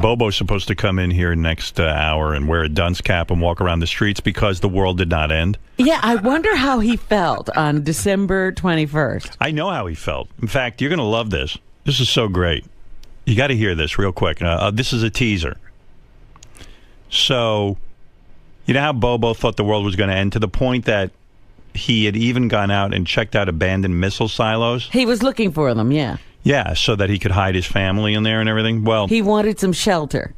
Bobo's supposed to come in here next hour and wear a dunce cap and walk around the streets because the world did not end. Yeah, I wonder how he felt on December 21st. I know how he felt. In fact, you're going to love this. This is so great. You got to hear this real quick. This is a teaser. So, you know how Bobo thought the world was going to end to the point that he had even gone out and checked out abandoned missile silos? He was looking for them, yeah. Yeah, so that he could hide his family in there and everything. Well, he wanted some shelter.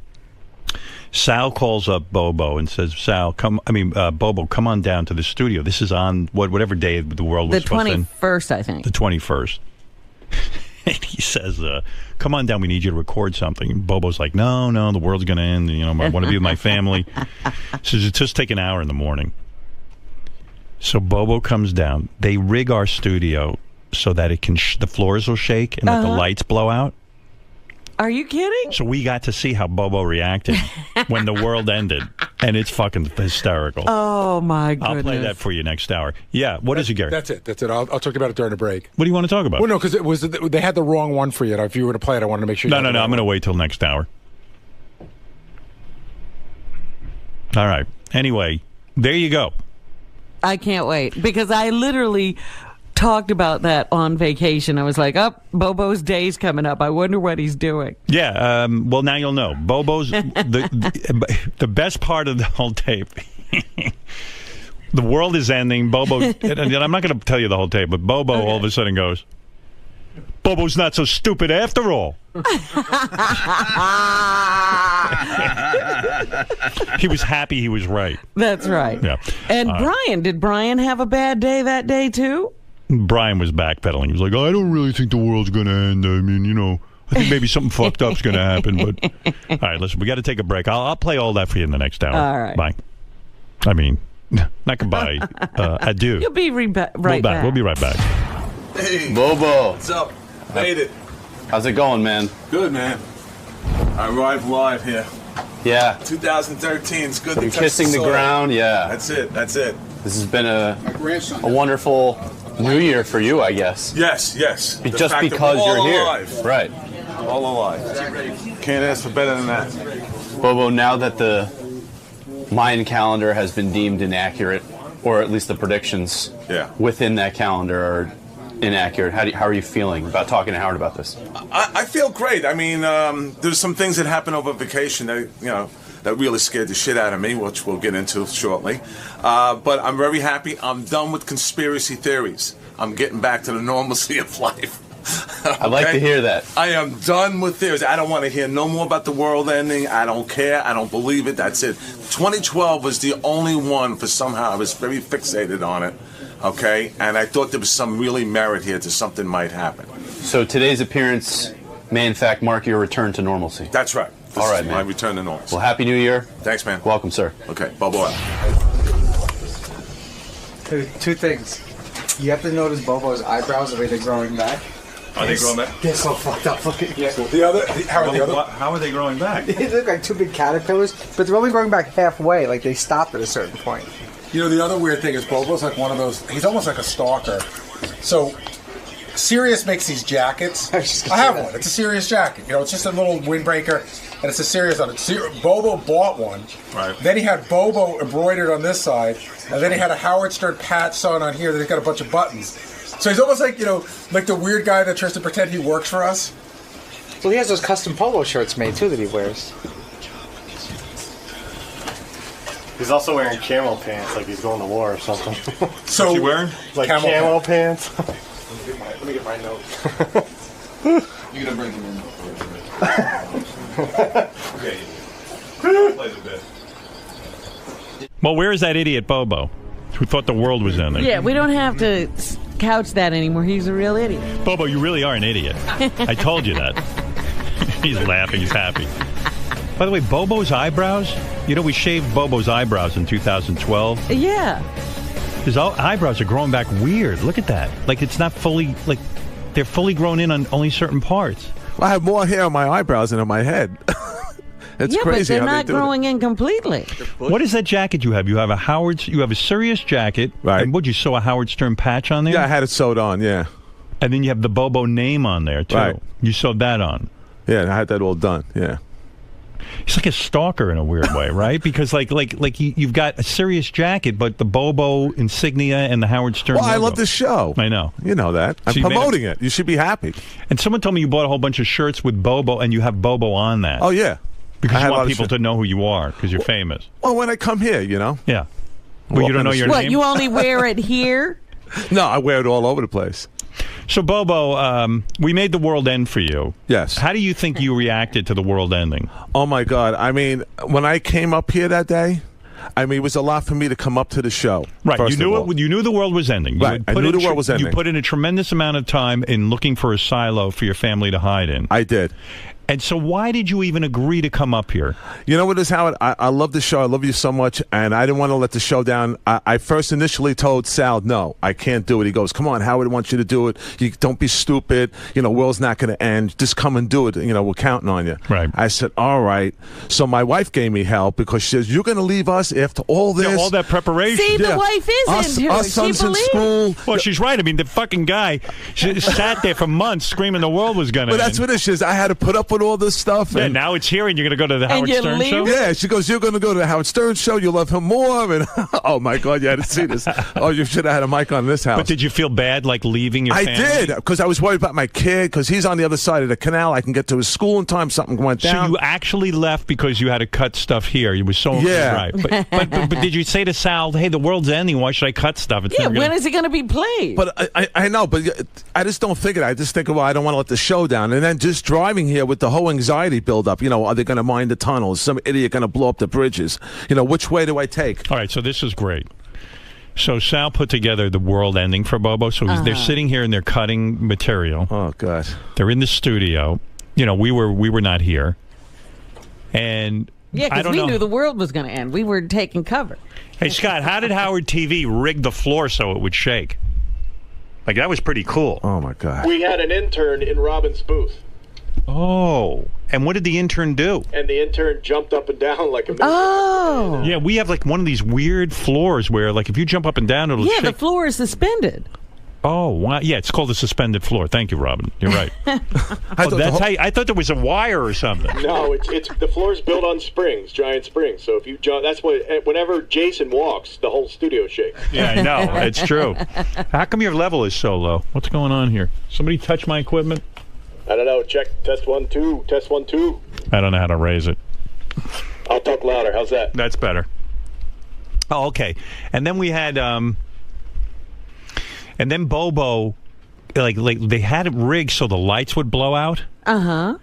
Sal calls up Bobo and says, Bobo, come on down to the studio. This is on whatever day the world was supposed to end. The 21st, I think. The 21st. And he says, come on down, we need you to record something. And Bobo's like, no, the world's going to end. You know, I want to be with my family. He says, it's just take an hour in the morning. So Bobo comes down. They rig our studio so that it can the floors will shake and that the lights blow out. Are you kidding? So we got to see how Bobo reacted when the world ended, and it's fucking hysterical. Oh my goodness! I'll play that for you next hour. Yeah, what is it, Gary? That's it. I'll talk about it during the break. What do you want to talk about? Well, no, because they had the wrong one for you. If you were to play it, I wanted to make sure. No. I'm going to wait till next hour. All right. Anyway, there you go. I can't wait because I literally talked about that on vacation. I was like, Bobo's day's coming up. I wonder what he's doing. Yeah, well, now you'll know. Bobo's, the best part of the whole tape, the world is ending. Bobo, and I'm not going to tell you the whole tape, but Bobo all of a sudden goes, Bobo's not so stupid after all. He was happy he was right. That's right. Yeah. And Brian, did Brian have a bad day that day too? Brian was backpedaling. He was like, I don't really think the world's going to end. I mean, you know, I think maybe something fucked up's going to happen. But all right, listen, we got to take a break. I'll play all that for you in the next hour. All right. Bye. I mean, not goodbye. Adieu. You'll be right back. We'll be right back. Hey. Bobo. What's up? Made it. How's it going, man? Good, man. I arrived live here. Yeah. 2013. It's good to touch kissing the ground, yeah. That's it. This has been a wonderful new year for you, I guess. Yes. Just because you're here. Alive. Right. All alive. Can't ask for better than that. Bobo, now that the Mayan calendar has been deemed inaccurate, or at least the predictions within that calendar are inaccurate, how are you feeling about talking to Howard about this? I feel great. I mean, there's some things that happened over vacation that really scared the shit out of me, which we'll get into shortly. But I'm very happy. I'm done with conspiracy theories. I'm getting back to the normalcy of life. Okay? I'd like to hear that. I am done with theories. I don't want to hear no more about the world ending. I don't care. I don't believe it. That's it. 2012 was the only one for somehow I was very fixated on it. Okay? And I thought there was some really merit here to something might happen. So today's appearance may in fact mark your return to normalcy. That's right. All right, man. My return to normalcy. Well, Happy New Year. Thanks, man. Welcome, sir. Okay, Bobo out. Two things. You have to notice Bobo's eyebrows, the way they're growing back. Are they growing back? They're so fucked up. Look at How are they growing back? They look like two big caterpillars, but they're only growing back halfway. Like they stopped at a certain point. You know, the other weird thing is Bobo's like one of those. He's almost like a stalker. So, Sirius makes these jackets. I have one. It's a Sirius jacket. You know, it's just a little windbreaker, and it's a Sirius on it. Bobo bought one. Right. Then he had Bobo embroidered on this side, and then he had a Howard Stern patch sewn on here. Then he's got a bunch of buttons. So he's almost like, you know, like the weird guy that tries to pretend he works for us. Well, he has those custom polo shirts made too that he wears. He's also wearing camo pants, like he's going to war or something. So what's he wearing? Like camo pants. Let me get my notes. You're gonna bring him in. Okay. Play the bit. Well, where is that idiot Bobo who thought the world was ending? Yeah, we don't have to couch that anymore. He's a real idiot. Bobo, you really are an idiot. I told you that. He's laughing. He's happy. By the way, Bobo's eyebrows, you know, we shaved Bobo's eyebrows in 2012. Yeah. His eyebrows are growing back weird. Look at that. Like, it's not fully, like, they're fully grown in on only certain parts. Well, I have more hair on my eyebrows than on my head. It's crazy. But they're how not they do growing in completely. What is that jacket you have? You have a Sirius jacket. Right. And would you sew a Howard Stern patch on there? Yeah, I had it sewed on, yeah. And then you have the Bobo name on there, too. Right. You sewed that on. Yeah, I had that all done, yeah. He's like a stalker in a weird way, right? Because like you've got a serious jacket, but the Bobo insignia and the Howard Stern. Well, I logo. love this show. I know. You know that. I'm So you made promoting it. You should be happy. And someone told me you bought a whole bunch of shirts with Bobo, and you have Bobo on that. Oh yeah. Because I you had a lot want of people to know who you are, because you're famous. Well, when I come here, you know. Yeah. Well, you don't know your What, name? you only wear it here? No, I wear it all over the place. So, Bobo, we made the world end for you. Yes. How do you think you reacted to the world ending? Oh my God! I mean, when I came up here that day, I mean, it was a lot for me to come up to the show. Right, first you knew of all. it. You knew the world was ending. You Right, had I put knew in the world was ending. You put in a tremendous amount of time in looking for a silo for your family to hide in. I did. And so why did you even agree to come up here? You know what is, Howard? I love the show. I love you so much, and I didn't want to let the show down. I first initially told Sal, no, I can't do it. He goes, come on, Howard wants you to do it. You don't be stupid. You know, world's not going to end. Just come and do it. You know, we're counting on you. Right. I said, all right. So my wife gave me help because she says, you're going to leave us after all this? Yeah, all that preparation. See, the wife is into our it. She son's in believes. school. Well, she's right. I mean, the fucking guy sat there for months screaming the world was going to But end. that's what it is. I had to put up with all this stuff. Yeah, and now it's here, and you're going to go to the Howard you Stern leave show? it? Yeah, she goes, you're going to go to the Howard Stern show. You'll love him more. And oh, my God, you had to see this. Oh, you should have had a mic on this house. But did you feel bad, like, leaving your family? I did, because I was worried about my kid, because he's on the other side of the canal. I can get to his school in time. Something went down. So you actually left because you had to cut stuff here. You were so Yeah. right. But did you say to Sal, "Hey, the world's ending. Why should I cut stuff?" It's Yeah, never when gonna... is it going to be played? But I know, but I just don't think it. I just think, well, I don't want to let the show down. And then just driving here with the whole anxiety buildup, you know, are they going to mine the tunnels? Some idiot going to blow up the bridges? You know, which way do I take? All right, so this is great. So Sal put together the world ending for Bobo. So they're sitting here and they're cutting material. Oh, God. They're in the studio. You know, we were not here. And yeah, I because don't we know. knew the world was going to end. We were taking cover. Hey, Scott, how did Howard TV rig the floor so it would shake? Like, that was pretty cool. Oh, my God. We had an intern in Robin's booth, Oh. And what did the intern do? and the intern jumped up and down like a minute. Oh. Yeah, we have, like, one of these weird floors where, like, if you jump up and down, it'll Yeah, shake. the floor is suspended. Oh, wow. Yeah, it's called a suspended floor. Thank you, Robin. You're right. I thought That's how I thought there was a wire or something. No, it's the floor's built on springs, giant springs. So if you jump, that's what. Whenever Jason walks, the whole studio shakes. Yeah, I know. It's true. How come your level is so low? What's going on here? Somebody touch my equipment? I don't know. Check test 1 2. Test 1 2. I don't know how to raise it. I'll talk louder. How's that? That's better. Oh, okay. And then we had and then Bobo, like they had it rigged so the lights would blow out. Uh-huh.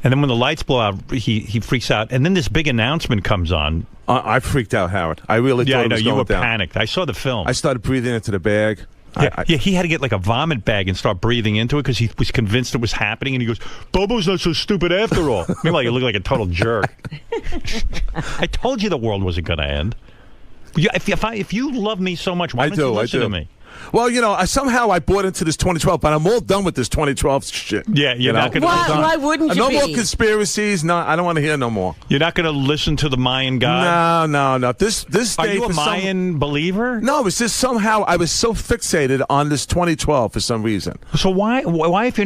And then when the lights blow out, he freaks out. And then this big announcement comes on. I freaked out, Howard. I really Yeah, thought I it know. was You going were down. panicked. I saw the film. I started breathing into the bag. Yeah, he had to get like a vomit bag and start breathing into it because he was convinced it was happening. And he goes, "Bobo's not so stupid after all." Meanwhile, you look like a total jerk. I told you the world wasn't going to end. If you love me so much, why don't you listen to me? Well, you know, somehow I bought into this 2012, but I'm all done with this 2012 shit. Yeah, you're not going to. Why wouldn't you No be? more conspiracies. No, I don't want to hear no more. You're not going to listen to the Mayan god? No. This Are day you a for Mayan believer? No, it's just somehow I was so fixated on this 2012 for some reason. So why if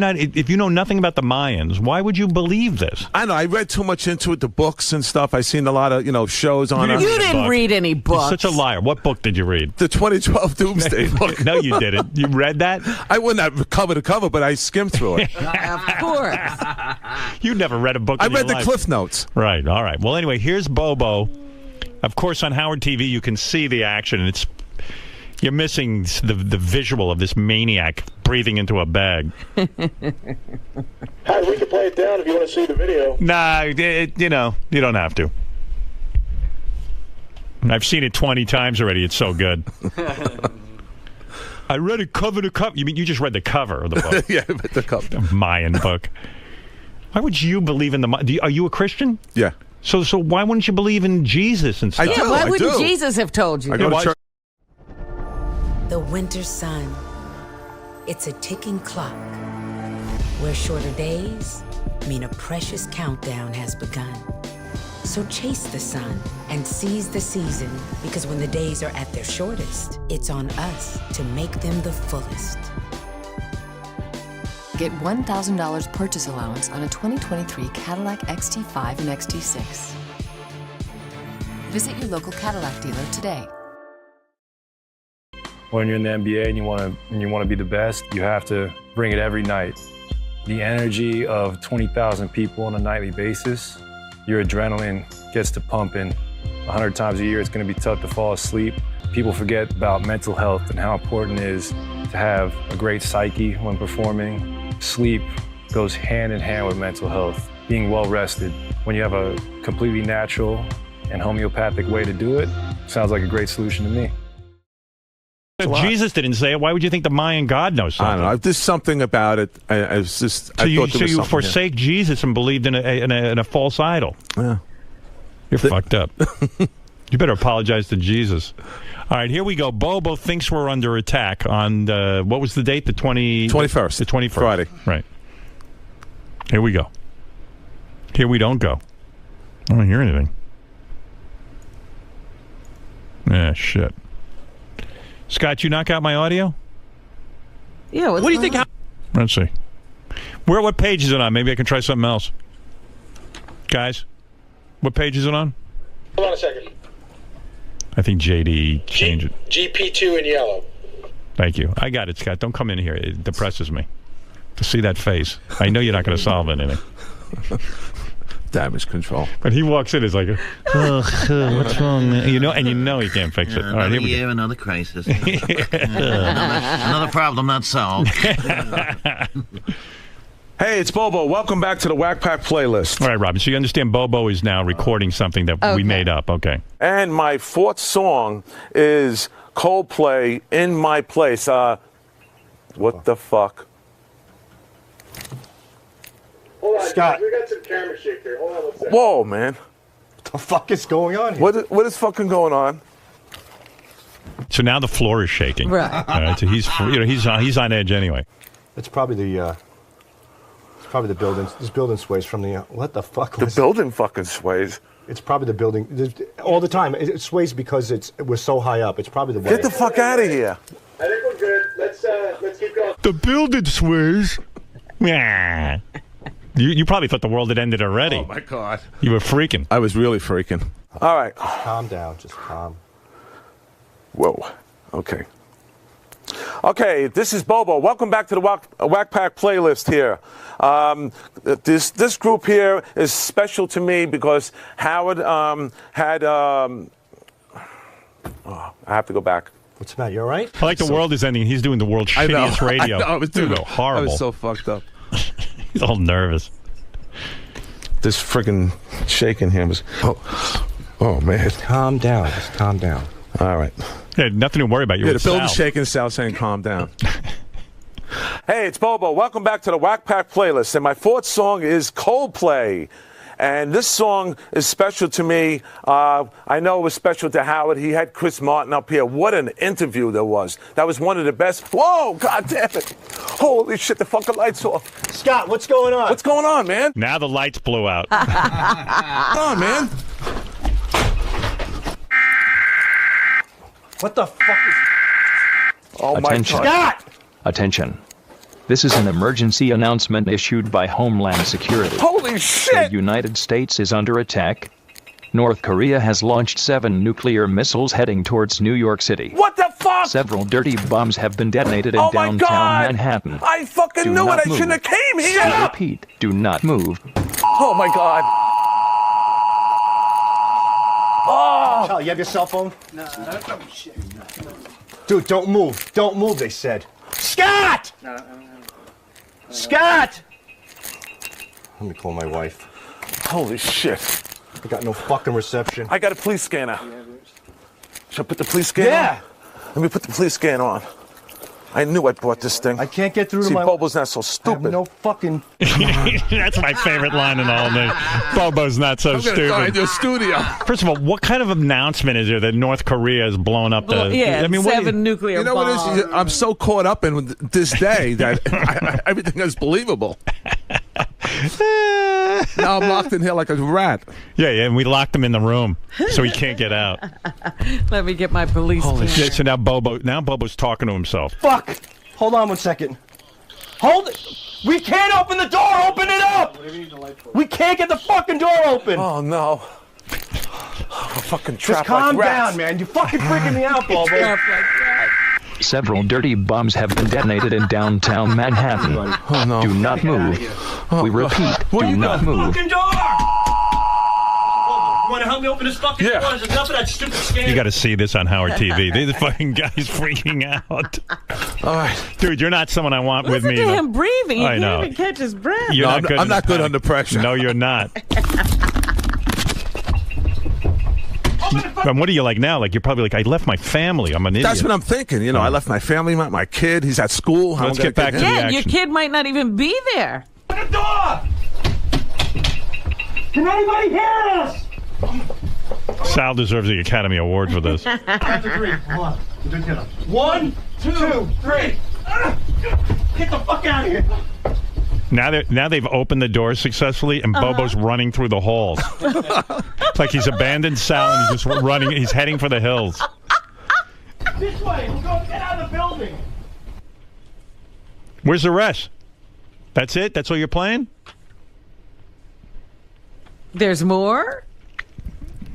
you know nothing about the Mayans, why would you believe this? I know. I read too much into it, the books and stuff. I seen a lot of shows on it. You didn't read any books. You're such a liar. What book did you read? The 2012 Doomsday book. No, you didn't. You read that? I wouldn't have cover to cover, but I skimmed through it. Of course. You never read a book. I in your read the life. Cliff Notes. Right. All right. Well, anyway, here's Bobo. Of course, on Howard TV, you can see the action, and you're missing the visual of this maniac breathing into a bag. Hi, we can play it down if you want to see the video. Nah, you don't have to. I've seen it 20 times already. It's so good. I read it cover to cover. You mean you just read the cover of the book? Yeah, but the cover. The Mayan book. Why would you believe in are you a Christian? Yeah. So why wouldn't you believe in Jesus and stuff? Yeah, why I wouldn't do. Jesus have told you? I go to church. The winter sun. It's a ticking clock where shorter days mean a precious countdown has begun. So chase the sun and seize the season, because when the days are at their shortest, it's on us to make them the fullest. Get $1,000 purchase allowance on a 2023 Cadillac XT5 and XT6. Visit your local Cadillac dealer today. When you're in the NBA and you want to be the best, you have to bring it every night. The energy of 20,000 people on a nightly basis, your adrenaline gets to pumping 100 times a year. It's going to be tough to fall asleep. People forget about mental health and how important it is to have a great psyche when performing. Sleep goes hand in hand with mental health. Being well rested. When you have a completely natural and homeopathic way to do it, sounds like a great solution to me. If Jesus didn't say it, why would you think the Mayan God knows something? I don't know. There's something about it. I was just. So you something forsake Jesus and believed in a false idol. Yeah. You're fucked up. You better apologize to Jesus. All right, here we go. Bobo thinks we're under attack on what was the date? The 21st. The 21st. Friday. Right. Here we go. Here we don't go. I don't hear anything. Yeah, shit. Scott, you knock out my audio? Yeah. What do you think? Let's see. What page is it on? Maybe I can try something else. Guys, what page is it on? Hold on a second. I think JD changed it. GP2 in yellow. Thank you. I got it, Scott. Don't come in here. It depresses me to see that face. I know you're not going to solve anything. Damage control. But he walks in, it's like, what's wrong, man? You know he can't fix it. All right, here we go. Another crisis. another problem not solved. Hey, it's Bobo. Welcome back to the Whack Pack playlist. All right, Robin. So you understand Bobo is now recording something that we made up. Okay. And my fourth song is Coldplay, In My Place. What the fuck? Hold on, Scott. we got some camera shake here. Hold on one second. Whoa, man. What the fuck is going on here? What is fucking going on? So now the floor is shaking. Right. All right. So he's on edge anyway. It's probably the building. This building sways from the. What the fuck? The building fucking sways. It's probably the building. All the time. It sways because we're so high up. It's probably the. Get the fuck out of here. I think we're good. Let's keep going. The building sways. Yeah. You probably thought the world had ended already. Oh, my God. You were freaking. I was really freaking. All right. Calm down. Just calm. Whoa. Okay. Okay, this is Bobo. Welcome back to the Whack Pack playlist here. This group here is special to me because Howard had... I have to go back. What's the matter? You all right? I like the world is ending. He's doing the world's shittiest radio. I know. I was doing horrible. I was so fucked up. He's all nervous. This friggin' shaking here was... Oh, man. Calm down. Just calm down. All right. Yeah, nothing to worry about. You're the building's shaking, Sal saying calm down. Hey, it's Bobo. Welcome back to the Whack Pack playlist. And my fourth song is Coldplay. And this song is special to me. I know it was special to Howard. He had Chris Martin up here. What an interview there was. That was one of the best. Whoa, God damn it. Holy shit, the fucking lights off. Scott, what's going on? What's going on, man? Now the lights blew out. Come on, man. What the fuck is... Oh, Attention. my God. Scott! Attention. This is an emergency announcement issued by Homeland Security. Holy shit! The United States is under attack. North Korea has launched 7 nuclear missiles heading towards New York City. What the fuck? Several dirty bombs have been detonated in downtown Manhattan. I fucking Do knew it. not I shouldn't have move. came here. I repeat, do not move. Oh, my God. Oh! Charlie, you have your cell phone? No. Dude, don't move. Don't move, they said. Scott! Scott! Let me call my wife. Holy shit. I got no fucking reception. I got a police scanner. Should I put the police scanner Yeah. on? Let me put the police scanner on. I knew I bought this thing. I can't get through See, to my... Bobo's not so I have stupid. no fucking... That's my favorite line in all this. Bobo's not so stupid. Go in your studio. First of all, what kind of announcement is there that North Korea has blown up the... Yeah, what 7 nuclear You know bombs. what it is? I'm so caught up in this day that everything is believable. Now I'm locked in here like a rat. Yeah, and we locked him in the room so he can't get out. Let me get my police team. Yeah, so now Bobo's talking to himself. Fuck! Hold on one second. Hold it. We can't open the door. Open it up. We can't get the fucking door open. Oh, no. We're fucking trapped Just calm like rats. down, man. You're fucking freaking me out, Bobo. Several dirty bombs have been detonated in downtown Manhattan. Oh, no. Do not move. We repeat, do not move. Fucking door. You want to help me open this fucking door? There's enough of that stupid scam. You got to see this on Howard TV. These fucking guys freaking out. All right. Dude, you're not someone I want with Listen me. to him breathing. He I know. can't even catch his breath. You're not good I'm not good under pressure. No, you're not. And what are you like now? Like you're probably like, I left my family. I'm an idiot. That's what I'm thinking. You know, I left my family, my kid. He's at school. How Let's am I get back gonna to the Yeah, action. your kid might not even be there. Open the door. Can anybody hear us? Sal deserves the Academy Award for this. After 3. Hold on. 1, 2, 3. Get the fuck out of here. Now they've opened the door successfully, and Bobo's running through the halls. It's like he's abandoned Sal, and he's just running. He's heading for the hills. This way. We're going to get out of the building. Where's the rest? That's it? That's all you're playing? There's more?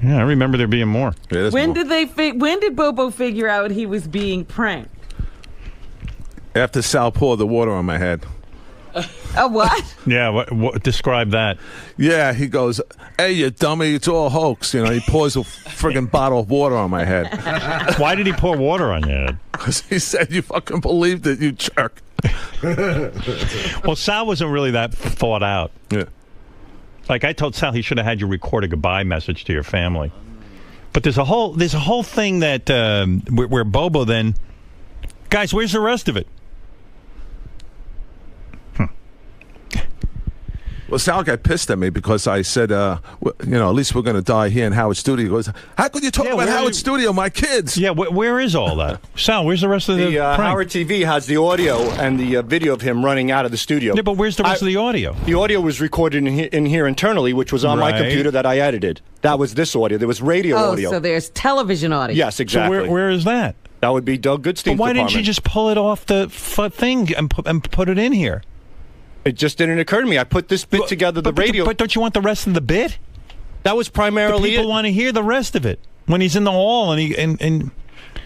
Yeah, I remember there being more. Yeah, When did Bobo figure out he was being pranked? After Sal poured the water on my head. A what? Yeah, what describe that? Yeah, he goes, "Hey, you dummy, it's all a hoax." You know, he pours a friggin' bottle of water on my head. Why did he pour water on your head? Because he said you fucking believed it, you jerk. Well, Sal wasn't really that thought out. Yeah. Like I told Sal, he should have had you record a goodbye message to your family. But there's a whole thing that where Bobo then, guys, where's the rest of it? Well, Sal got pissed at me because I said, at least we're going to die here in Howard Studio. He goes, how could you talk about Howard Studio, my kids? Yeah, where is all that? Sal, where's the rest of the prank? Howard TV has the audio and the video of him running out of the studio. Yeah, but where's the rest of the audio? The audio was recorded in here internally, which was on my computer that I edited. That was this audio. There was radio audio. So there's television audio. Yes, exactly. So where is that? That would be Doug Goodstein's But why department. didn't you just pull it off the thing and put it in here? It just didn't occur to me. I put this bit together, the radio. But don't you want the rest of the bit? That was primarily people want to hear the rest of it when he's in the hall and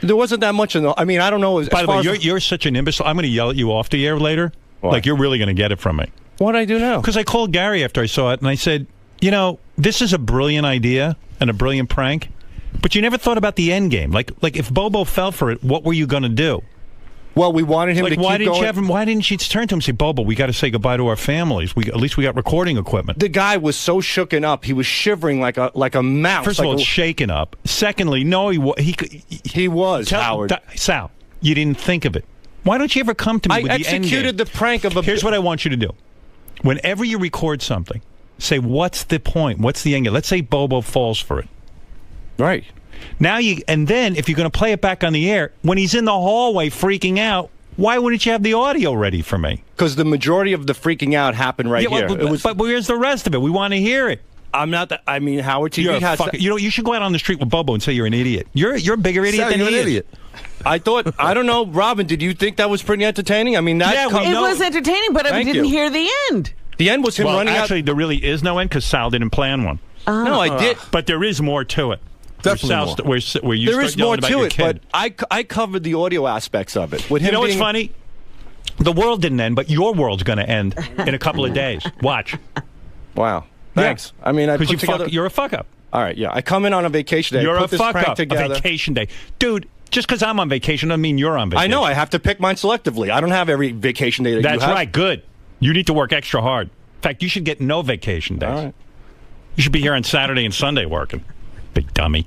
there wasn't that much in the. I mean, I don't know. By the way, you're such an imbecile. I'm going to yell at you off the air later. Why? Like you're really going to get it from me. What'd I do now? Because I called Gary after I saw it and I said, this is a brilliant idea and a brilliant prank, but you never thought about the end game. Like if Bobo fell for it, what were you going to do? Well, we wanted him to keep going. Why didn't you turn to him and say, Bobo, we got to say goodbye to our families. At least we got recording equipment. The guy was so shooken up. He was shivering like a mouse. First of all, it's shaken up. Secondly, no, he was, Howard. Sal, you didn't think of it. Why don't you ever come to me with the end game? I executed the prank of a... Here's what I want you to do. Whenever you record something, say, what's the point? What's the end game? Let's say Bobo falls for it. Right. Now and then if you're going to play it back on the air, when he's in the hallway freaking out, why wouldn't you have the audio ready for me? Because the majority of the freaking out happened right here. But where's the rest of it? We want to hear it. I'm not. I mean, Howard TV has. You should go out on the street with Bobo and say you're an idiot. You're a bigger idiot than he is. Idiot. I thought. I don't know, Robin. Did you think that was pretty entertaining? I mean, that. It was entertaining, but I didn't hear the end. The end was him running out. Actually, there really is no end because Sal didn't plan one. No, I did. But there is more to it. Definitely where you there is more to it, but I covered the audio aspects of it. With him what's funny? The world didn't end, but your world's going to end in a couple of days. Watch. Wow. Thanks. Yeah. I mean, you're a fuck up. All right. Yeah. I come in on a vacation day. You're put a fuck up. A vacation day, dude. Just because I'm on vacation doesn't mean you're on vacation. I know. I have to pick mine selectively. I don't have every vacation day that you have. That's right. Good. You need to work extra hard. In fact, you should get no vacation days. All right. You should be here on Saturday and Sunday working. Big dummy.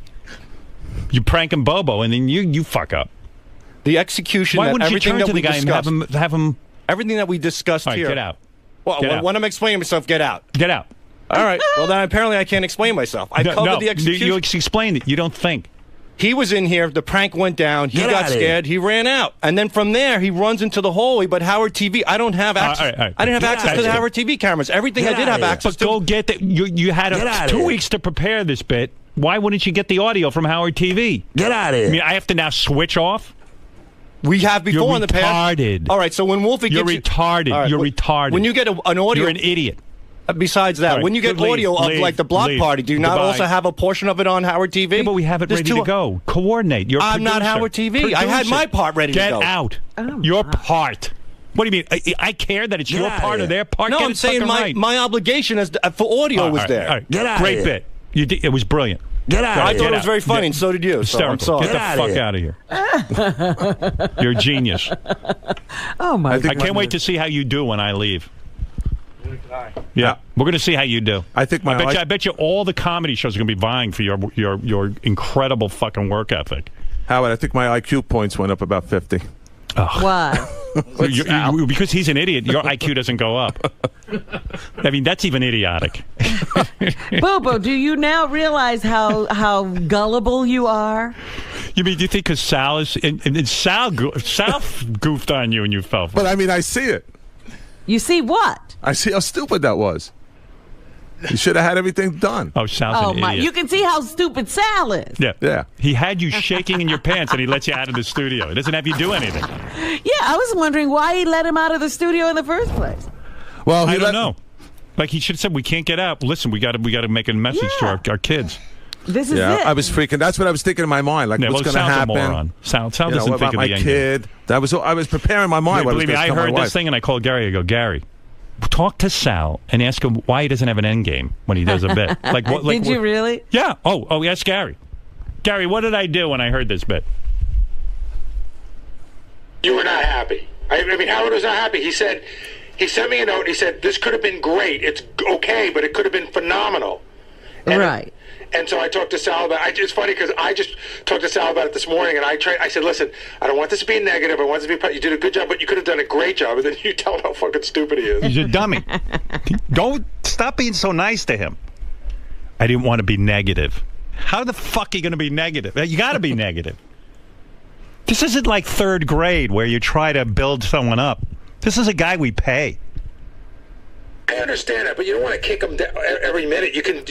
You pranking Bobo, and then you fuck up. The execution. Why wouldn't you turn to the guy and have him? Everything that we discussed all right, here. Get out. Well, get out. When I'm explaining myself, get out. Get out. All right. Well, then apparently I can't explain myself. I covered the execution. You explained it. You don't think. He was in here. The prank went down. He got scared. He ran out, and then from there he runs into the hallway. But Howard TV, I don't have access. I didn't have access to the Howard TV cameras. Everything I did have access to. But go get that. You had 2 weeks to prepare this bit. Why wouldn't you get the audio from Howard TV? Get out of here. I mean, I have to now switch off? We have before in the past. Retarded. All right, so when Wolfie You're gets retarded. All right, You're retarded. When you get an audio, you're an idiot. Besides that, All right, when you get leave, audio of leave, like the block leave. party, do you not Goodbye. also have a portion of it on Howard TV? Yeah, but we have it ready to go. Coordinate. You're a I'm not producer. Howard TV. I had my part ready to go. Get out. Your part. What do you mean? I care that it's your part or their part. No, Get I'm it saying fucking my obligation as for audio was there. All right. Great bit. You did, it was brilliant. Get out. I thought it was very funny, and so did you. So I'm Hysterical. sorry. Get the fuck out of here. You're a genius. Oh my! I can't wait to see how you do when I leave. Yeah, we're going to see how you do. I think I bet you all the comedy shows are going to be vying for your incredible fucking work ethic. Howard, I think my IQ points went up about 50. Why? Because he's an idiot, your IQ doesn't go up. I mean, that's even idiotic. Bobo, do you now realize how gullible you are? Do you think because Sal is and Sal goofed on you and you fell for But I mean, I see it. You see what? I see how stupid that was. You should have had everything done. Oh, Sal's an idiot. You can see how stupid Sal is. Yeah. He had you shaking in your pants and he lets you out of the studio. He doesn't have you do anything. Yeah, I was wondering why he let him out of the studio in the first place. Well, I don't know. Like he should have said, "We can't get out. Listen, we got to make a message to our kids." This is it. I was freaking. That's what I was thinking in my mind. Like, what's going to happen? A moron. Sal doesn't what think about of my the end kid? That was. I was preparing my mind. Believe me, I heard this thing and I called Gary. I go, Gary, talk to Sal and ask him why he doesn't have an end game when he does a bit. Did you really? Yeah. Oh, yes, Gary. Gary, what did I do when I heard this bit? You were not happy. I mean, Howard was not happy. He said, he sent me a note. He said, this could have been great. It's okay, but it could have been phenomenal. Right. And so I talked to Sal about it. It's funny because I just talked to Sal about it this morning, and I said, listen, I don't want this to be negative. I want this to be, you did a good job, but you could have done a great job. And then you tell him how fucking stupid he is. He's a dummy. Don't stop being so nice to him. I didn't want to be negative. How the fuck are you going to be negative? You got to be negative. This isn't like third grade where you try to build someone up. This is a guy we pay. I understand that, but you don't want to kick him down every minute. You can,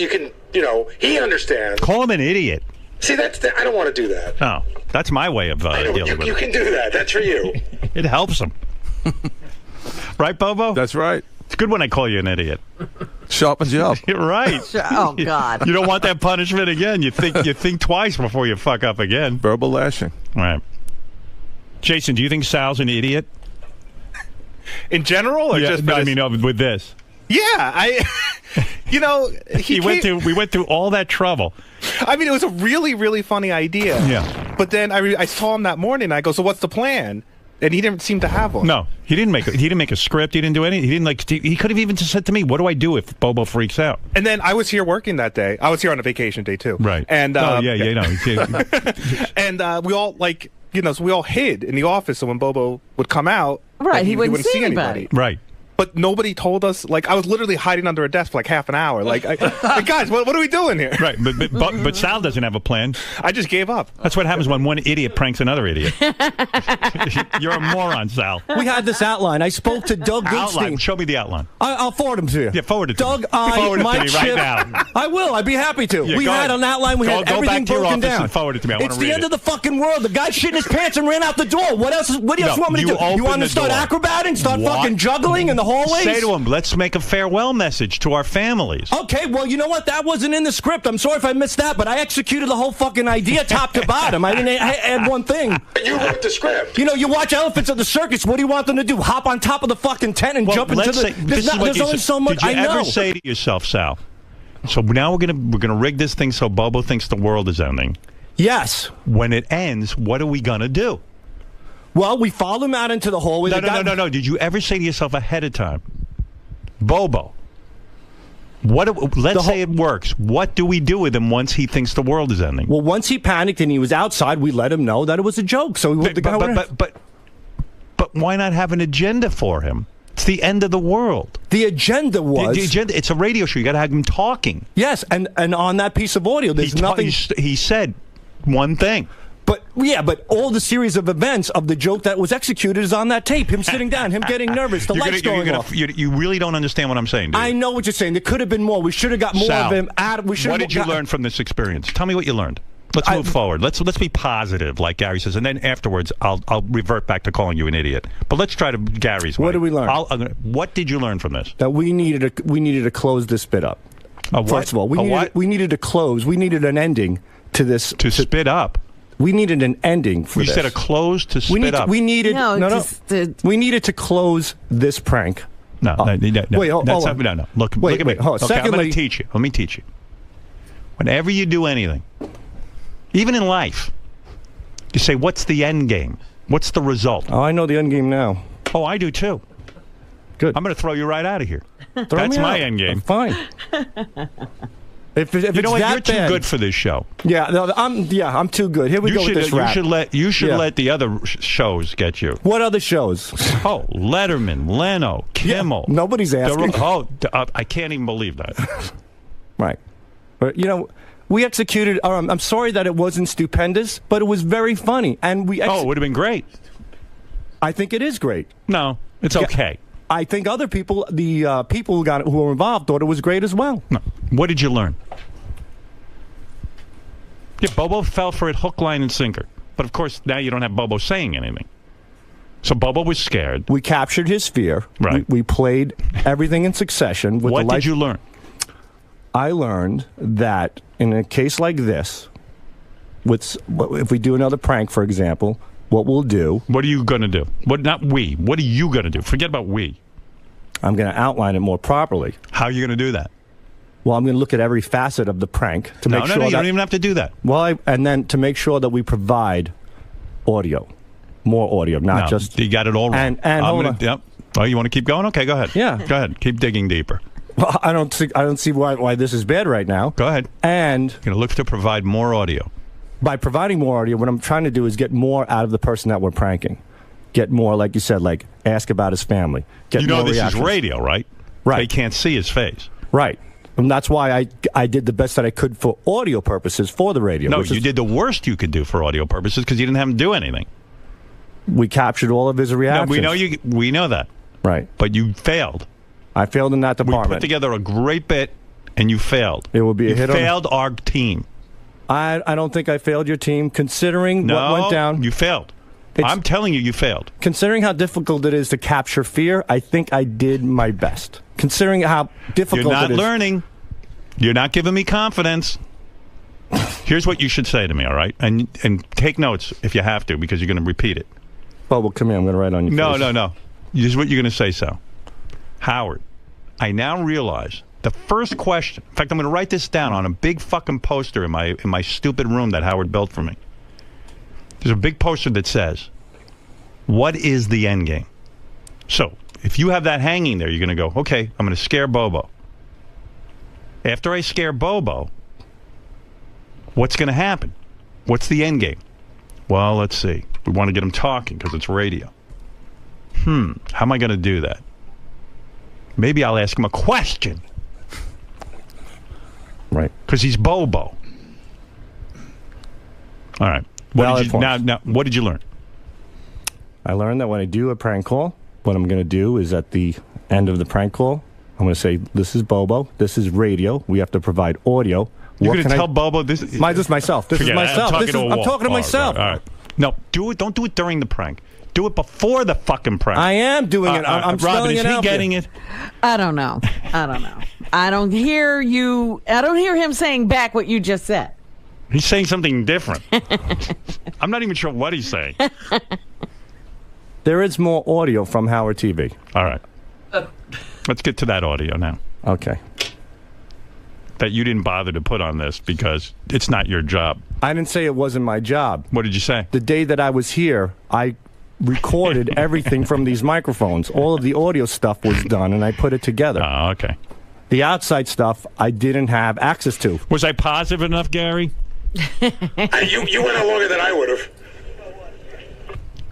he understands. Call him an idiot. See, I don't want to do that. Oh, that's my way of dealing with it. You can do that. That's for you. It helps him. Right, Bobo? That's right. It's good when I call you an idiot. Sharpens you up. You're right. Oh, God. You don't want that punishment again. You think twice before you fuck up again. Verbal lashing. All right. Jason, do you think Sal's an idiot? In general, or just? I mean, with this. Yeah, we went through all that trouble. I mean, it was a really, really funny idea. Yeah. But then I saw him that morning. And I go, so what's the plan? And he didn't seem to have one. No, he didn't make a script. He didn't do anything. He could have even just said to me, "What do I do if Bobo freaks out?" And then I was here working that day. I was here on a vacation day too. Right. And and we all so we all hid in the office. So when Bobo would come out, right, he wouldn't see anybody. Right. But nobody told us. Like, I was literally hiding under a desk for like half an hour. Like, guys, what are we doing here? Right, but Sal doesn't have a plan. I just gave up. That's what happens when one idiot pranks another idiot. You're a moron, Sal. We had this outline. I spoke to Doug Goodstein. Show me the outline. I'll forward them to you. Yeah, forward it to Doug, me. Forward it to me right now. I will. I'd be happy to. Yeah, we had an outline. We had everything back to your broken office down. and forward it to me. I want It's to read the end of of the fucking world. The guy shit in his pants and ran out the door. What else do you want me to do? You want me to start acrobating? Start fucking juggling in the hallways? Say to him, let's make a farewell message to our families. Okay, well, you know what? That wasn't in the script. I'm sorry if I missed that, but I executed the whole fucking idea top to bottom. I didn't add one thing. You wrote the script. You watch Elephants at the Circus. What do you want them to do? Hop on top of the fucking tent and jump into the... There's only so much I know. Did you ever say to yourself, Sal, so now we're gonna rig this thing so Bobo thinks the world is ending? Yes. When it ends, what are we gonna do? Well, we followed him out into the hallway. No. Did you ever say to yourself ahead of time, Bobo, let's say it works. What do we do with him once he thinks the world is ending? Well, once he panicked and he was outside, we let him know that it was a joke. So but why not have an agenda for him? It's the end of the world. The agenda was... The agenda, it's a radio show. You got to have him talking. Yes, and on that piece of audio, there's nothing... He said one thing. But all the series of events of the joke that was executed is on that tape. Him sitting down, him getting nervous, the lights going off. You really don't understand what I'm saying, do you? I know what you're saying. There could have been more. We should have got more of him. What did you learn from this experience? Tell me what you learned. Let's move forward. Let's be positive, like Gary says, and then afterwards I'll revert back to calling you an idiot. But let's try to Gary's way. What did we learn? What did you learn from this? That we needed to close this bit up. First of all, we needed to close. We needed an ending to this. To spit up. We needed an ending for this. You said a close to spit up. We needed we needed to close this prank. No. Wait, hold on. No. Look at me. Okay, Secondly, I'm going to teach you. Let me teach you. Whenever you do anything, even in life, you say, "What's the end game? What's the result?" Oh, I know the end game now. Oh, I do too. Good. I'm going to throw you right out of here. That's my end game. Fine. If you know what? You're too bad, good for this show. Yeah, I'm too good. Here we go with this rap. You should let the other shows get you. What other shows? Oh, Letterman, Leno, Kimmel. Yeah, nobody's asking. I can't even believe that. Right. But, we executed. I'm sorry that it wasn't stupendous, but it was very funny. And we. It would have been great. I think it is great. No, it's okay. I think other people, the people who were involved, thought it was great as well. No. What did you learn? Yeah, Bobo fell for it hook, line, and sinker. But, of course, now you don't have Bobo saying anything. So Bobo was scared. We captured his fear. Right. We played everything in succession. What did you learn? I learned that in a case like this, if we do another prank, for example, what we'll do... What are you going to do? Not we. What are you going to do? Forget about we. I'm going to outline it more properly. How are you going to do that? Well, I'm going to look at every facet of the prank to make sure you don't even have to do that. Well, and then to make sure that we provide audio. More audio, not just... You got it all wrong. And hold on. Yep. Oh, you want to keep going? Okay, go ahead. Yeah. Go ahead. Keep digging deeper. Well, I don't see why this is bad right now. Go ahead. And... You're going to look to provide more audio. By providing more audio, what I'm trying to do is get more out of the person that we're pranking. Get more, like you said, like ask about his family. Get more this reactions. is radio, right? Right. They can't see his face. Right. And that's why I did the best that I could for audio purposes for the radio. No, you did the worst you could do for audio purposes because you didn't have him do anything. We captured all of his reactions. No, we know that. Right. But you failed. I failed in that department. We put together a great bit, and you failed. It would be a hit. You failed our team. I don't think I failed your team, considering what went down. You failed. I'm telling you, you failed. Considering how difficult it is to capture fear, I think I did my best. Considering how difficult it is. You're not learning. You're not giving me confidence. Here's what you should say to me, all right? And take notes if you have to, because you're going to repeat it. Well, come here. I'm going to write on your face. No. This is what you're going to say, Sal. Howard, I now realize the first question. In fact, I'm going to write this down on a big fucking poster in my stupid room that Howard built for me. There's a big poster that says, "What is the end game?" So, if you have that hanging there, you're going to go, "Okay, I'm going to scare Bobo." After I scare Bobo, what's going to happen? What's the end game? Well, let's see. We want to get him talking because it's radio. How am I going to do that? Maybe I'll ask him a question. Right. Because he's Bobo. All right. Now, what did you learn? I learned that when I do a prank call, what I'm going to do is at the end of the prank call, I'm going to say, "This is Bobo. This is radio. We have to provide audio." You're going to tell Bobo this? This is myself. This is myself. I'm talking to myself. All right. No, do it. Don't do it during the prank. Do it before the fucking prank. I am doing it. I'm Robin, is he getting it? I don't know. I don't hear you. I don't hear him saying back what you just said. He's saying something different. I'm not even sure what he's saying. There is more audio from Howard TV. All right. Let's get to that audio now. Okay. That you didn't bother to put on this because it's not your job. I didn't say it wasn't my job. What did you say? The day that I was here, I recorded everything from these microphones. All of the audio stuff was done, and I put it together. Oh, okay. The outside stuff I didn't have access to. Was I positive enough, Gary? You went on longer than I would have.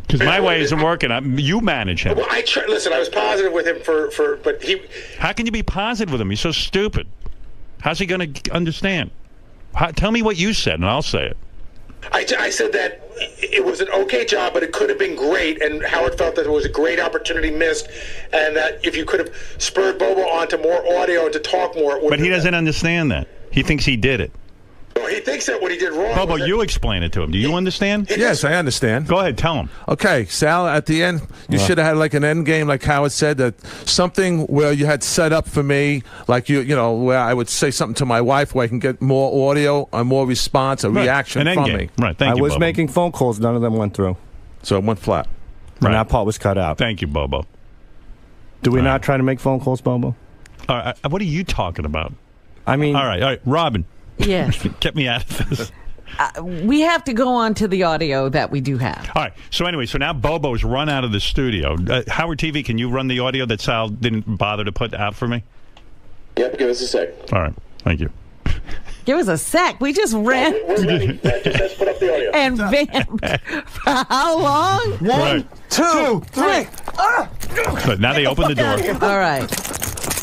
Because my way isn't working. You manage him. Well, listen, I was positive with him but he... How can you be positive with him? He's so stupid. How's he going to understand? Tell me what you said, and I'll say it. I said that it was an okay job, but it could have been great, and Howard felt that it was a great opportunity missed, and that if you could have spurred Bobo onto more audio and to talk more... But he doesn't understand that. He thinks he did it. No, he thinks that what he did wrong. Bobo, you explain it to him. Do you understand? Yes, I understand. Go ahead, tell him. Okay, Sal, at the end, you should have had like an end game, like Howard said, that something where you had set up for me, like you know, where I would say something to my wife where I can get more audio or more response, a reaction from me. Right, thank you, I was Bobo. making phone calls, none of them went through. So it went flat. And that part was cut out. Thank you, Bobo. Do we not try to make phone calls, Bobo? What are you talking about? I mean... All right, Robin. Yes. Get me out of this. We have to go on to the audio that we do have. All right. So anyway, now Bobo's run out of the studio. Howard TV, can you run the audio that Sal didn't bother to put out for me? Yep, give us a sec. All right. Thank you. Give us a sec. We just ran Let's put up the audio. and vamped. For how long? 1, 2, 3. But now they open the door. All right.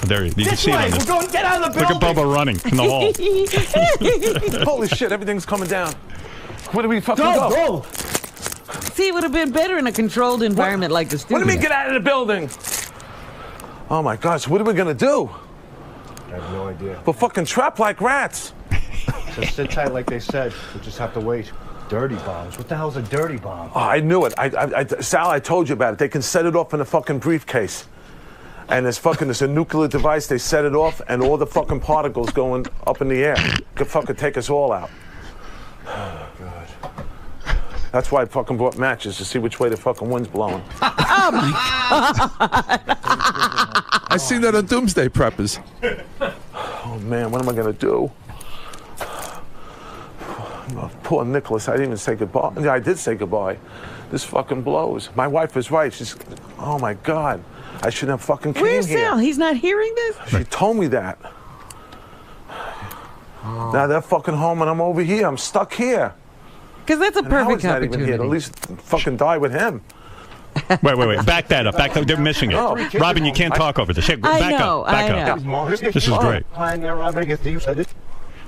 There you can see it on We're this. going to get out of the Look at building. Bobo running in the hall. Holy shit, everything's coming down. Where do we fucking go? See, it would have been better in a controlled environment like the studio. What do we get out of the building? Oh my gosh, what are we going to do? I have no idea. We're fucking trapped like rats. Just sit tight like they said. We'll just have to wait. Dirty bombs. What the hell's a dirty bomb? Oh, I knew it. Sal, I told you about it. They can set it off in a fucking briefcase. And there's a nuclear device. They set it off, and all the fucking particles going up in the air could fucking take us all out. Oh, God. That's why I fucking brought matches to see which way the fucking wind's blowing. Oh, my God. I seen that on Doomsday Preppers. Oh, man, what am I going to do? Oh, poor Nicholas, I didn't even say goodbye. Yeah, I did say goodbye. This fucking blows. My wife was right. She's, oh, my God. I shouldn't have fucking came Where's here. Sal? He's not hearing this? She told me that. Now they're fucking home and I'm over here. I'm stuck here. Because that's a And perfect Howard's not even here. opportunity. At least fucking die with him. Wait. Back that up. They're missing it. No. Robin, you can't talk over this. Hey, back up. This is great.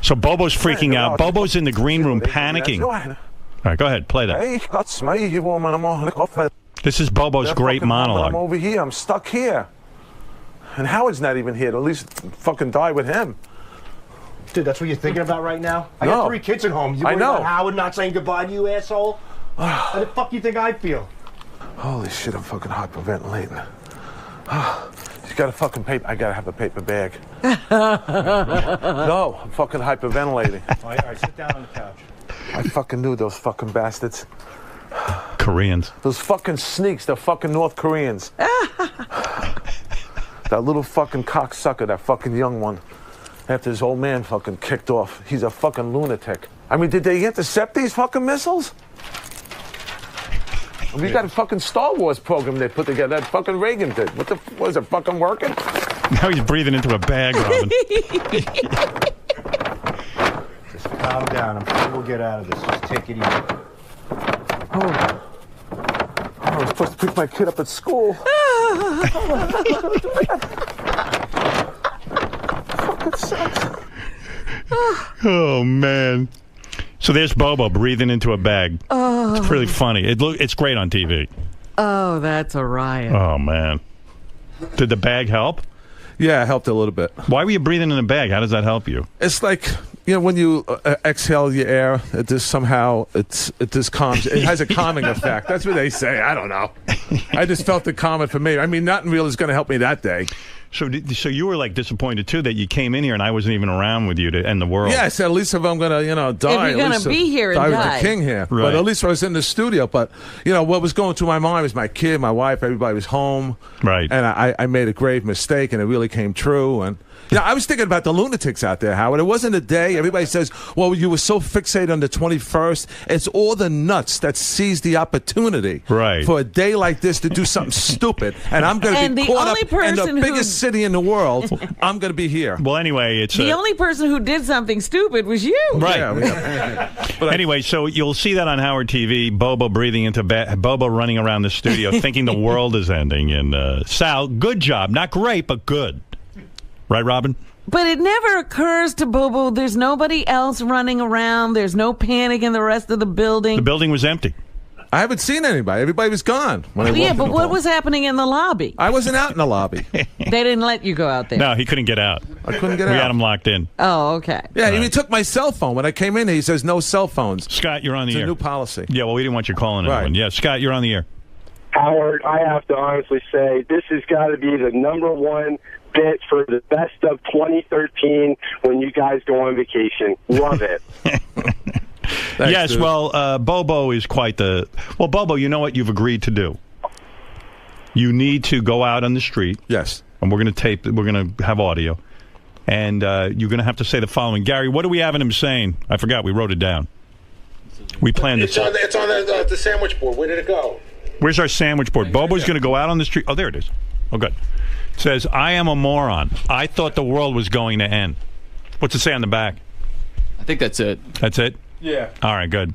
So Bobo's freaking out. Bobo's in the green room panicking. All right, go ahead. Play that. This is Bobo's They're great fucking home and I'm monologue. over here. I'm stuck here. And Howard's not even here. At least fucking die with him. Dude, that's what you're thinking about right now? I No. got 3 kids at home. You I worried know. about Howard not saying goodbye to you, asshole? How the fuck you think I feel? Holy shit, I'm fucking hyperventilating. You got a fucking paper. I gotta have a paper bag. No, I'm fucking hyperventilating. All right, sit down on the couch. I fucking knew those fucking bastards. Koreans. Those fucking sneaks, they're fucking North Koreans. That little fucking cocksucker, that fucking young one. After his old man fucking kicked off. He's a fucking lunatic. I mean, did they intercept these fucking missiles? I mean, you got a fucking Star Wars program they put together that fucking Reagan did. What the was it fucking working? Now he's breathing into a bag, Robin. Just calm down. I'm sure we'll get out of this. Just take it easy. Oh, I was supposed to pick my kid up at school. Fucking sucks. Oh, man. So there's Bobo breathing into a bag. Oh. It's really funny. It's great on TV. Oh, that's a riot. Oh, man. Did the bag help? Yeah, it helped a little bit. Why were you breathing in a bag? How does that help you? It's like, you know, when you exhale your air, it just somehow, it just calms. It has a calming effect. That's what they say. I don't know. I just felt it calming for me. I mean, nothing real is going to help me that day. So you were like disappointed too that you came in here and I wasn't even around with you to end the world. Yeah, I said, at least if I'm going to, die. If you're going to be here and die with die. the king here. Right. But at least I was in the studio. But, what was going through my mind was my kid, my wife, everybody was home. Right. And I made a grave mistake, and it really came true. And I was thinking about the lunatics out there, Howard. It wasn't a day. Everybody says, well, you were so fixated on the 21st. It's all the nuts that seize the opportunity for a day like this to do something stupid. And I'm going to be caught up in the biggest city in the world. I'm going to be here. Well, anyway, it's the only person who did something stupid was you. Right. Yeah, but anyway, so you'll see that on Howard TV. Bobo breathing into Bobo running around the studio thinking the world is ending. And Sal, good job. Not great, but good. Right, Robin? But it never occurs to Bobo there's nobody else running around. There's no panic in the rest of the building. The building was empty. I haven't seen anybody. Everybody was gone when I walked in but the what hall. was happening in the lobby? I wasn't out in the lobby. They didn't let you go out there. No, he couldn't get out. I couldn't get We out. had him locked in. Oh, okay. Yeah, he took my cell phone. When I came in, he says no cell phones. Scott, you're on the It's air. a new policy. Yeah, well, we didn't want you calling anyone. Right. Yeah, Scott, you're on the air. Howard, I have to honestly say this has got to be the #1 bit for the best of 2013 when you guys go on vacation. Love it. Thanks, yes, dude. well, Bobo is quite the... Well, Bobo, you know what you've agreed to do? You need to go out on the street. Yes. And we're going to tape... We're going to have audio. And you're going to have to say the following. Gary, what are we having him saying? I forgot. We wrote it down. We planned It's this. on the sandwich board. Where did it go? Where's our sandwich board? Bobo's going to go out on the street. Oh, there it is. Oh, good. It says, I am a moron. I thought the world was going to end. What's it say on the back? I think that's it. That's it? Yeah. All right, good.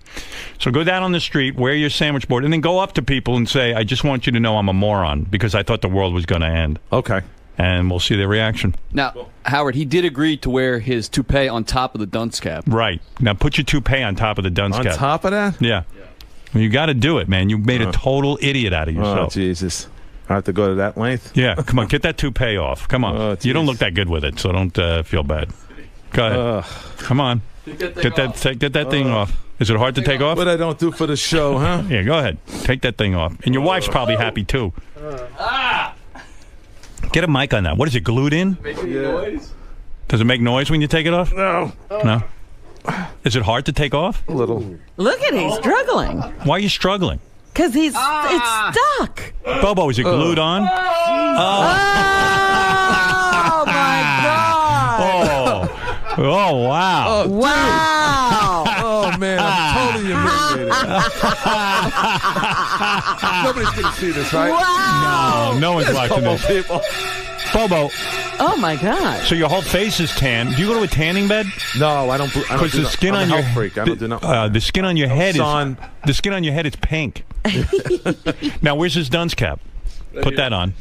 So go down on the street, wear your sandwich board, and then go up to people and say, I just want you to know I'm a moron because I thought the world was going to end. Okay. And we'll see their reaction. Now, Howard, he did agree to wear his toupee on top of the dunce cap. Right. Now put your toupee on top of the dunce On cap. top of that? Yeah. Well, you got to do it, man. You made a total idiot out of Oh, yourself. Jesus. I have to go to that length? Yeah, come on, get that toupee off. Come on. You don't look that good with it, so don't feel bad. Go ahead. Come on. Get that thing off. Is it hard to take off? What I don't do for the show, huh? Yeah, go ahead. Take that thing off. And your wife's probably happy, too. Get a mic on that. What is it, glued in? Noise? Does it make noise when you take it off? No. No? Is it hard to take off? A little. Look at he's struggling. Why are you struggling? Because it's stuck. Bobo, is it glued on? Oh, my God. Oh, wow. Wow. Oh, man, I'm totally humiliated. Nobody's going to see this, right? Wow. No one's watching this. People. Bobo. Oh, my God. So your whole face is tan. Do you go to a tanning bed? No, I don't. Because the skin on your freak. I don't do nothing. the skin on your head Son. is the skin on your head is pink. Now where's his dunce cap? Put that on.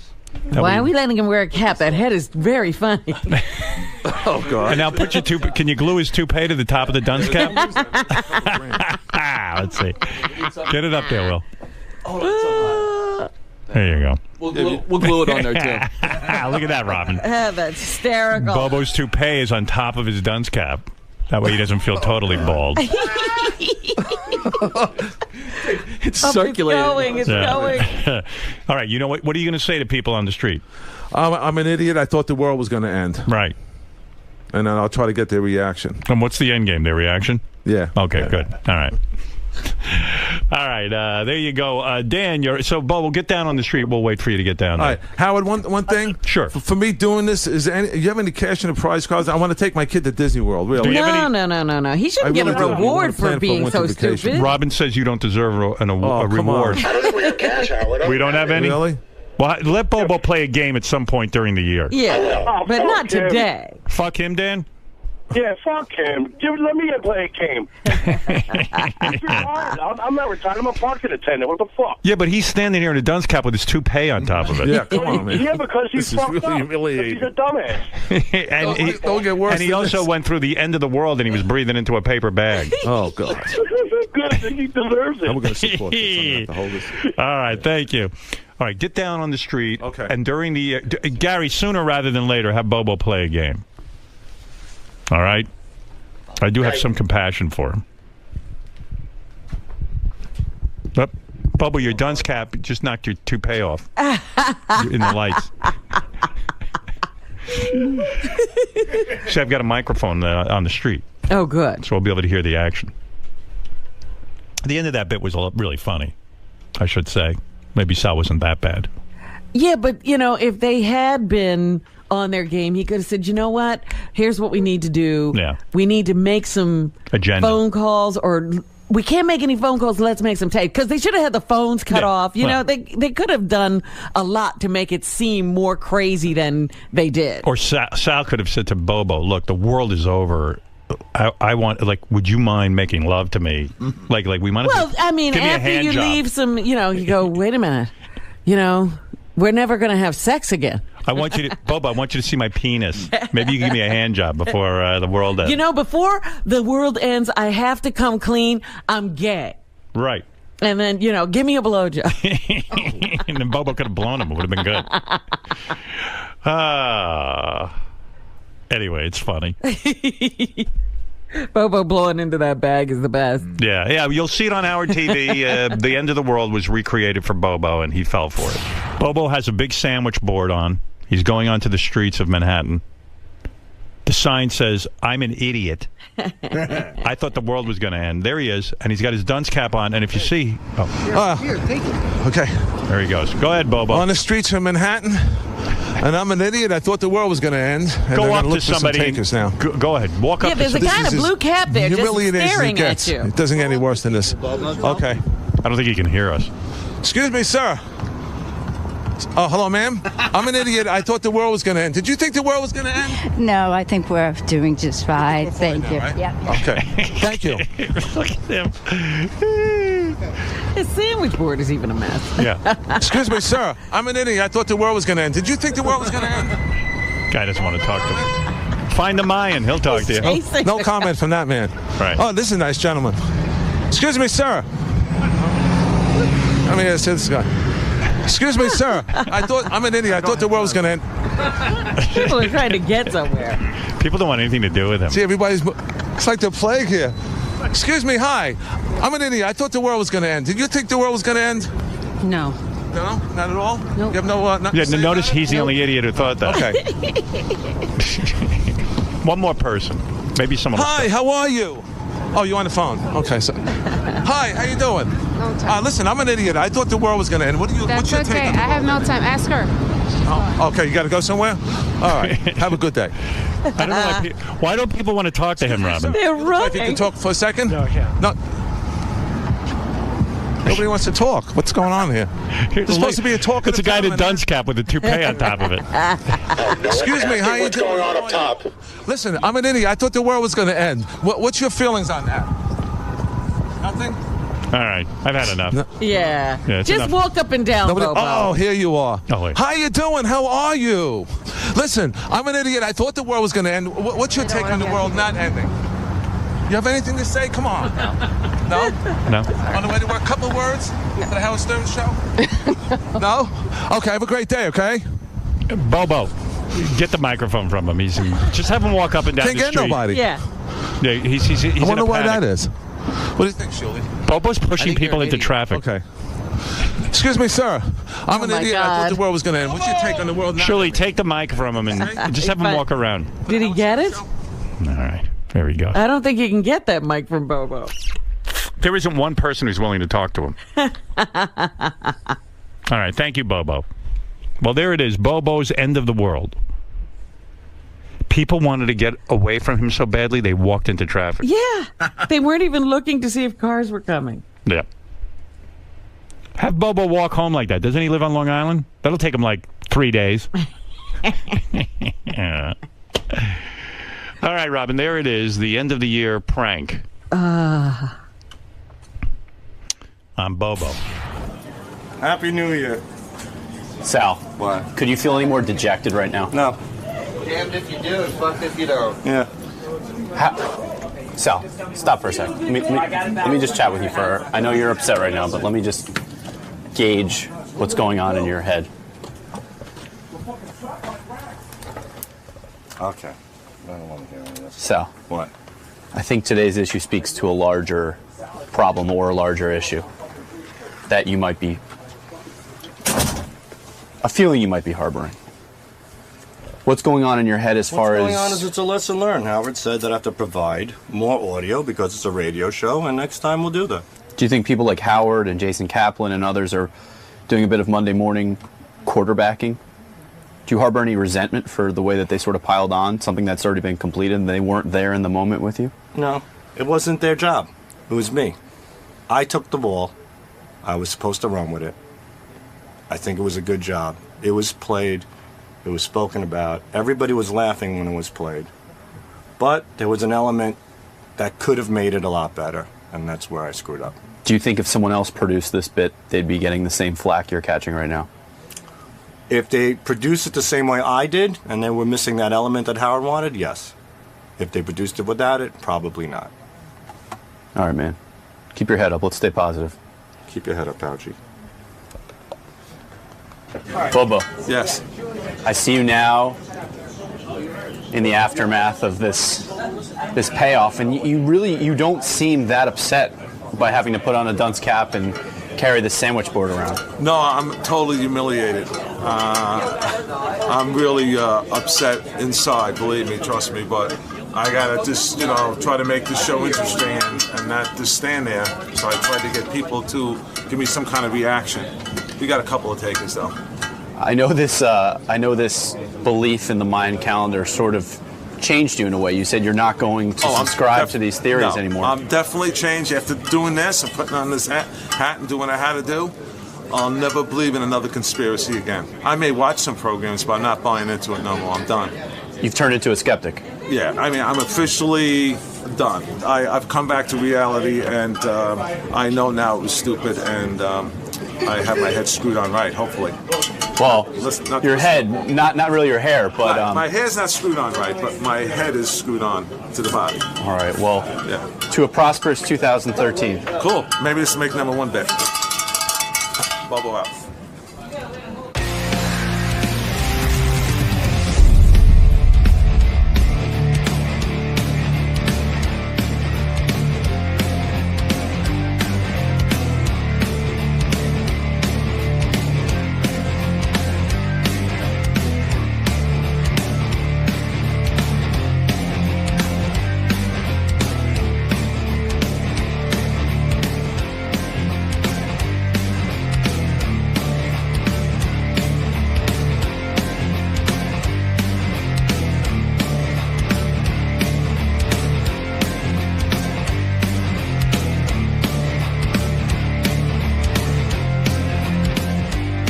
Why are we letting him wear a cap? That head is very funny. Oh, God. And now put your toupee. Can you glue his toupee to the top of the dunce cap? Let's see. Get it up there, Will. Oh, that's so high. There you go. We'll glue it on there, too. Look at that, Robin. That's hysterical. Bobo's toupee is on top of his dunce cap. That way he doesn't feel totally bald. It's circulating. It's going. All right, you know what? What are you going to say to people on the street? I'm an idiot. I thought the world was going to end. Right. And then I'll try to get their reaction. And what's the end game? Their reaction? Yeah. Okay, good. All right. All right, there you go. Dan, so Bobo, get down on the street. We'll wait for you to get down All there. right, Howard, one thing. Sure. For me doing this, you have any cash in the prize cards? I want to take my kid to Disney World, really. No. He shouldn't get a reward for being so stupid. Robin says you don't deserve a reward. I don't think we have cash, Howard. We don't have any? Really? Well, let Bobo play a game at some point during the year. Yeah, but not today. Fuck him, Dan? Yeah, fuck him. Let me play a game. I'm not retired. I'm a parking attendant. What the fuck? Yeah, but he's standing here in a dunce cap with his toupee on top of it. Yeah, come on, man. Yeah, because he's This is fucked really up. humiliating. He's a dumbass. Don't get worse. And he than also this. went through the end of the world and he was breathing into a paper bag. Oh, God. Good. He deserves it. And we're going to support this. I'm going to have to hold this. All right, thank you. All right, get down on the street. Okay. And during the... Gary, sooner rather than later, have Bobo play a game. All right? I do have some compassion for him. But, Bobo, your dunce cap just knocked your toupee off in the lights. See, I've got a microphone on the street. Oh, good. So we'll be able to hear the action. The end of that bit was really funny, I should say. Maybe Sal wasn't that bad. Yeah, but, if they had been on their game, he could have said, you know what? Here's what we need to do. Yeah. We need to make some phone calls, or we can't make any phone calls. Let's make some tape. Because they should have had the phones cut off. They could have done a lot to make it seem more crazy than they did. Or Sal could have said to Bobo, look, the world is over. I want, would you mind making love to me? Like we might. Well, I mean, after you leave some, you go, wait a minute, we're never going to have sex again. Bobo, I want you to see my penis. Maybe you can give me a hand job before the world ends. Before the world ends, I have to come clean. I'm gay. Right. And then, give me a blowjob. And then Bobo could have blown him. It would have been good. Anyway, it's funny. Bobo blowing into that bag is the best. Yeah. You'll see it on our TV. The end of the world was recreated for Bobo, and he fell for it. Bobo has a big sandwich board on. He's going onto the streets of Manhattan. The sign says, "I'm an idiot. I thought the world was going to end." There he is, and he's got his dunce cap on. And if you see... Here, take it. Okay. There he goes. Go ahead, Bobo. On the streets of Manhattan, and I'm an idiot. I thought the world was going to end. And go up to look somebody. Takers now. Go ahead. Walk up to there's a guy in a blue cap there just staring at you. It doesn't get any worse than this. Okay. I don't think he can hear us. Excuse me, sir. Oh, hello, ma'am. I'm an idiot. I thought the world was going to end. Did you think the world was going to end? No, I think we're doing just fine. Thank you. Right? Yeah. Okay. Thank you. Look at him. His sandwich board is even a mess. Yeah. Excuse me, sir. I'm an idiot. I thought the world was going to end. Did you think the world was going to end? Guy doesn't want to talk to him. Find the Mayan. He'll talk to you. No comment from that man. Right. Oh, this is a nice gentleman. Excuse me, sir. Let me ask this guy. Excuse me, sir. I'm an idiot. I thought the world was going to end. People are trying to get somewhere. People don't want anything to do with him. See, it's like the plague here. Excuse me, hi. I'm an idiot. I thought the world was going to end. Did you think the world was going to end? No. No? Not at all? Nope. You have no... Notice he's the only idiot who thought that. Okay. One more person. Maybe someone... Hi, how are you? Oh, you on the phone? Okay, so... Hi, how you doing? Listen, I'm an idiot. I thought the world was going to end. What's your take on the I have no time. Ask her. Oh, okay, you got to go somewhere? All right. Have a good day. I don't know why don't people want to talk to him, Robin? They're running. If you can talk for a second? No, I can't. No. Nobody wants to talk. What's going on here? There's supposed to be a talk. It's a guy in a dunce cap with a toupee on top of it. Excuse me, how you What's going on up top? Listen, I'm an idiot. I thought the world was going to end. What's your feelings on that? Nothing? All right, I've had enough. Yeah. Just enough. Walk up and down, Bobo. Oh, here you are. Oh, wait. How you doing? How are you? Listen, I'm an idiot. I thought the world was going to end. What's your take on the world not ending? You have anything to say? Come on. No? No. On the way to work, a couple of words for the Howard Stern show? No? Okay, have a great day, okay? Bobo, get the microphone from him. Just have him walk up and down Can't the get street. nobody. Yeah. He's I wonder in a why panic. that is. What do you think, Shirley? Bobo's pushing people into traffic. Okay. Excuse me, sir. I'm an my idiot. I God. thought the world was going to end. What's your take on the world now? Shirley, take the mic from him and just have him walk around. Did he get it? All right. There we go. I don't think you can get that mic from Bobo. There isn't one person who's willing to talk to him. All right. Thank you, Bobo. Well, there it is. Bobo's end of the world. People wanted to get away from him so badly, they walked into traffic. Yeah. They weren't even looking to see if cars were coming. Yeah. Have Bobo walk home like that. Doesn't he live on Long Island? That'll take him like 3 days. Yeah. All right, Robin, there it is. The end of the year prank. I'm Bobo. Happy New Year. Sal, What? could you feel any more dejected right now? No. Damned if you do and fucked if you don't. Yeah. Sal, stop for a second. Let me just chat with you for... I know you're upset right now, but let me just gauge what's going on in your head. Okay. I don't want to hear any of this. Sal. What? I think today's issue speaks to a larger problem or a larger issue that you might be... a feeling you might be harboring. What's going on in your head as far as... What's going on is it's a lesson learned. Howard said that I have to provide more audio because it's a radio show, and next time we'll do that. Do you think people like Howard and Jason Kaplan and others are doing a bit of Monday morning quarterbacking? Do you harbor any resentment for the way that they sort of piled on something that's already been completed and they weren't there in the moment with you? No, it wasn't their job. It was me. I took the ball. I was supposed to run with it. I think it was a good job. It was played. It was spoken about. Everybody was laughing when it was played. But there was an element that could have made it a lot better, and that's where I screwed up. Do you think if someone else produced this bit, they'd be getting the same flack you're catching right now? If they produced it the same way I did, and they were missing that element that Howard wanted, yes. If they produced it without it, probably not. All right, man. Keep your head up. Let's stay positive. Keep your head up, Pouchy. Bobo. Yes. I see you now in the aftermath of this payoff, and you don't seem that upset by having to put on a dunce cap and carry the sandwich board around. No, I'm totally humiliated. I'm really upset inside, believe me, trust me, but I gotta just, try to make the show interesting and not just stand there. So I tried to get people to give me some kind of reaction. We got a couple of takers, though. I know this belief in the Mayan calendar sort of changed you in a way. You said you're not going to subscribe to these theories anymore. I'm definitely changed after doing this and putting on this hat and doing what I had to do. I'll never believe in another conspiracy again. I may watch some programs, but I'm not buying into it no more. I'm done. You've turned into a skeptic. Yeah, I mean, I'm officially done. I've come back to reality, and I know now it was stupid, and I have my head screwed on right, hopefully. Well, your head, not really your hair, but... my hair's not screwed on right, but my head is screwed on to the body. All right, well, to a prosperous 2013. Cool. Maybe this will make #1 bet. Bobo out.